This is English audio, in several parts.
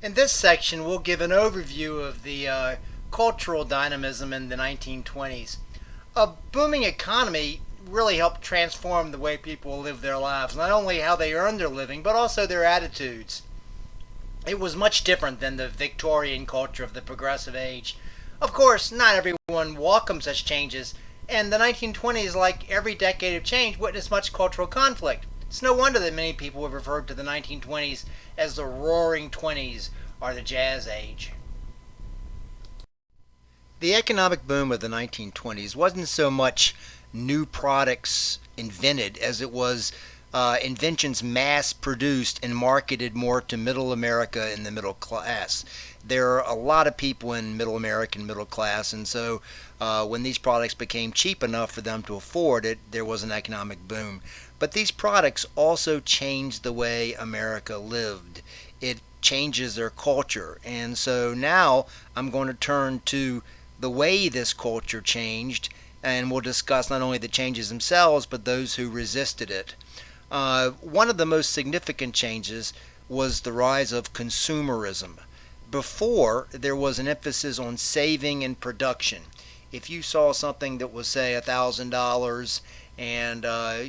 In this section, we'll give an overview of the cultural dynamism in the 1920s. A booming economy really helped transform the way people live their lives, not only how they earn their living, but also their attitudes. It was much different than the Victorian culture of the Progressive Age. Of course, not everyone welcomed such changes, and the 1920s, like every decade of change, witnessed much cultural conflict. It's no wonder that many people have referred to the 1920s as the Roaring Twenties or the Jazz Age. The economic boom of the 1920s wasn't so much new products invented as it was inventions mass produced and marketed more to middle America and the middle class. There are a lot of people in middle America and middle class, and so when these products became cheap enough for them to afford it, there was an economic boom. But these products also changed the way America lived. It changes their culture. And so now I'm going to turn to the way this culture changed, and we'll discuss not only the changes themselves, but those who resisted it. One of the most significant changes was the rise of consumerism. Before, there was an emphasis on saving and production. If you saw something that was, say, $1,000 and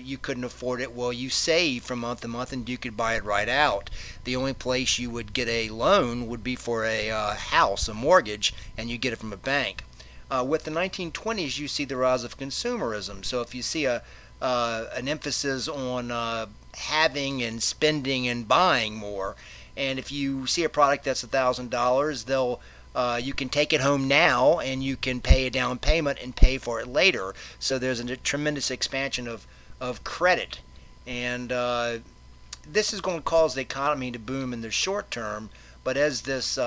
you couldn't afford it, well, you saved from month to month and you could buy it right out. The only place you would get a loan would be for a house, a mortgage, and you get it from a bank. With the 1920s, you see the rise of consumerism. So if you see an emphasis on having and spending and buying more, and if you see a product that's $1,000, you can take it home now and you can pay a down payment and pay for it later. So there's a tremendous expansion of credit. And this is going to cause the economy to boom in the short term. But as this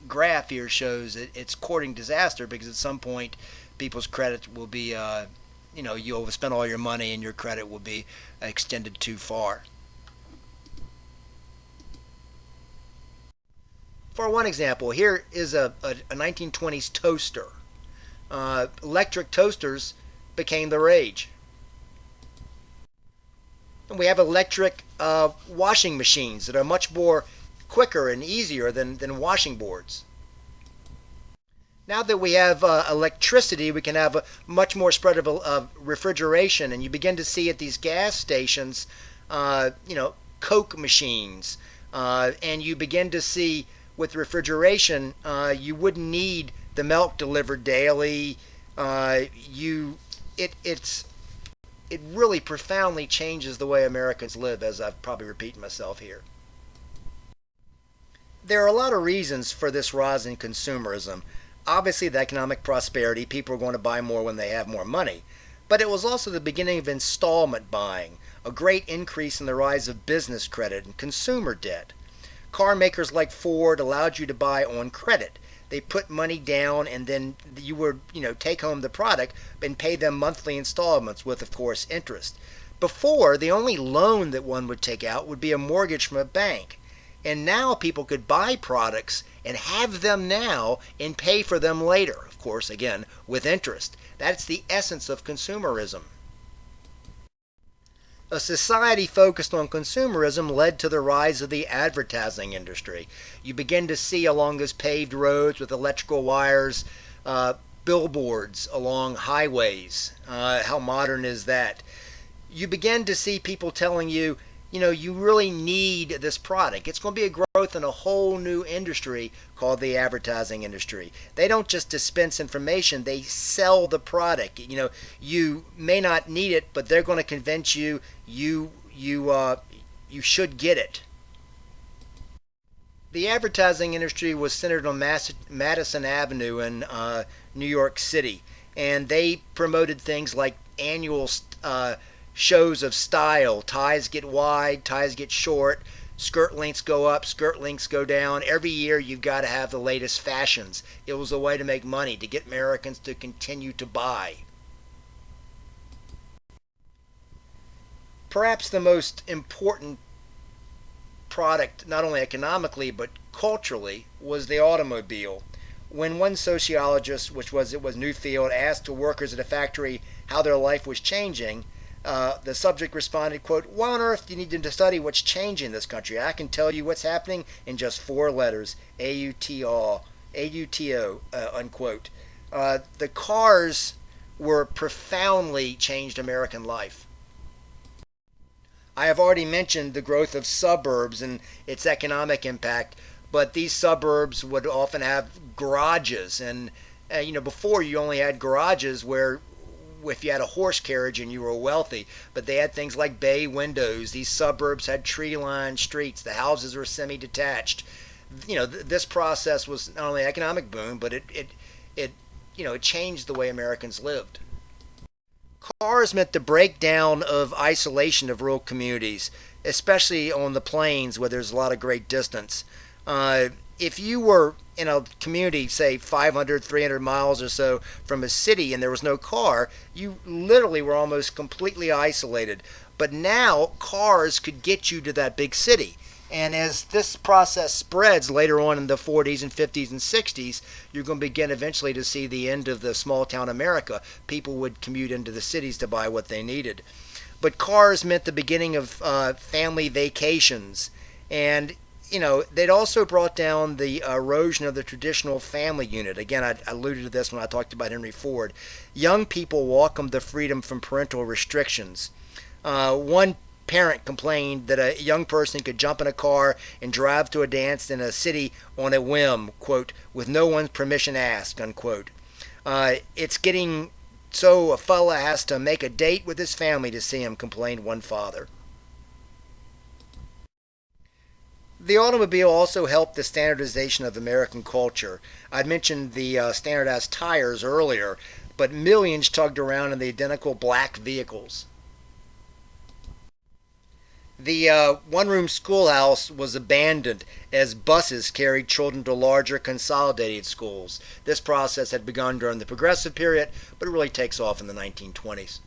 graph here shows, it's courting disaster because at some point people's credit will be, you'll spend all your money and your credit will be extended too far. For one example, here is a 1920s toaster. Electric toasters became the rage. And we have electric washing machines that are much more quicker and easier than washing boards. Now that we have electricity, we can have a much more spread of refrigeration, and you begin to see at these gas stations, Coke machines, and you begin to see with refrigeration, you wouldn't need the milk delivered daily. It really profoundly changes the way Americans live, as I've probably repeated myself here. There are a lot of reasons for this rise in consumerism. Obviously, the economic prosperity, people are going to buy more when they have more money. But it was also the beginning of installment buying, a great increase in the rise of business credit and consumer debt. Car makers like Ford allowed you to buy on credit. They put money down and then you would, take home the product and pay them monthly installments with, of course, interest. Before, the only loan that one would take out would be a mortgage from a bank. And now people could buy products and have them now and pay for them later, of course, again, with interest. That's the essence of consumerism. A society focused on consumerism led to the rise of the advertising industry. You begin to see along those paved roads with electrical wires, billboards along highways. How modern is that? You begin to see people telling you, you really need this product. It's going to be a growth in a whole new industry called the advertising industry. They don't just dispense information, they sell the product. You may not need it, but they're going to convince you you should get it. The advertising industry was centered on Madison Avenue in New York City, and they promoted things like annual shows of style. Ties get wide, ties get short, skirt lengths go up, skirt lengths go down. Every year you've got to have the latest fashions. It was a way to make money, to get Americans to continue to buy. Perhaps the most important product, not only economically but culturally, was the automobile. When one sociologist, it was Newfield, asked the workers at a factory how their life was changing, The subject responded, quote, "Why on earth do you need to study what's changing in this country? I can tell you what's happening in just four letters, A-U-T-O, A-U-T-O, unquote." The cars were profoundly changed American life. I have already mentioned the growth of suburbs and its economic impact, but these suburbs would often have garages. And, before you only had garages where if you had a horse carriage and you were wealthy, but they had things like bay windows. These suburbs had tree-lined streets. The houses were semi-detached. This process was not only an economic boom, but it changed the way Americans lived. Cars meant the breakdown of isolation of rural communities, especially on the plains where there's a lot of great distance. If you were in a community, say 500, 300 miles or so from a city and there was no car, you literally were almost completely isolated. But now cars could get you to that big city. And as this process spreads later on in the 40s and 50s and 60s, you're going to begin eventually to see the end of the small town America. People would commute into the cities to buy what they needed. But cars meant the beginning of family vacations. And, they'd also brought down the erosion of the traditional family unit. Again, I alluded to this when I talked about Henry Ford. Young people welcomed the freedom from parental restrictions. One parent complained that a young person could jump in a car and drive to a dance in a city on a whim, quote, with no one's permission asked, unquote. It's getting so a fella has to make a date with his family to see him, complained one father. The automobile also helped the standardization of American culture. I'd mentioned the standardized tires earlier, but millions tugged around in the identical black vehicles. The one-room schoolhouse was abandoned as buses carried children to larger consolidated schools. This process had begun during the Progressive period, but it really takes off in the 1920s.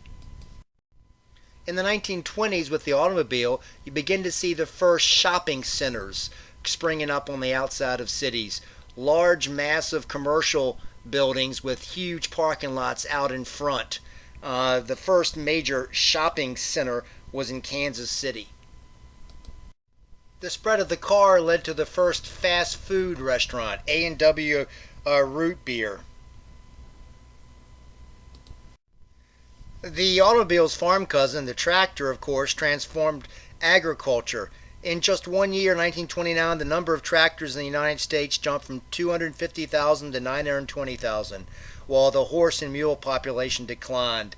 In the 1920s, with the automobile, you begin to see the first shopping centers springing up on the outside of cities. Large, massive commercial buildings with huge parking lots out in front. The first major shopping center was in Kansas City. The spread of the car led to the first fast food restaurant, A&W Root Beer. The automobile's farm cousin, the tractor, of course, transformed agriculture. In just 1 year, 1929, the number of tractors in the United States jumped from 250,000 to 920,000, while the horse and mule population declined.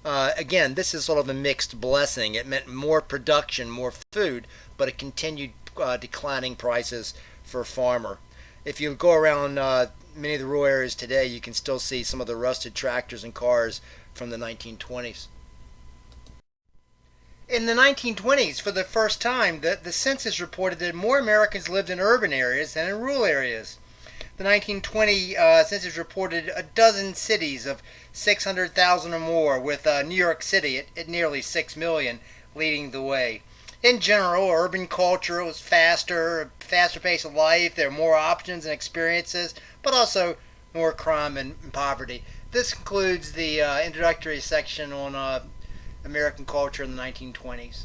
Again, this is sort of a mixed blessing. It meant more production, more food, but it continued declining prices for a farmer. If you go around many of the rural areas today, you can still see some of the rusted tractors and cars from the 1920s. In the 1920s, for the first time, the census reported that more Americans lived in urban areas than in rural areas. The 1920 census reported a dozen cities of 600,000 or more, with New York City at nearly 6 million leading the way. In general, urban culture was faster pace of life. There were more options and experiences, but also more crime and poverty. This concludes the introductory section on American culture in the 1920s.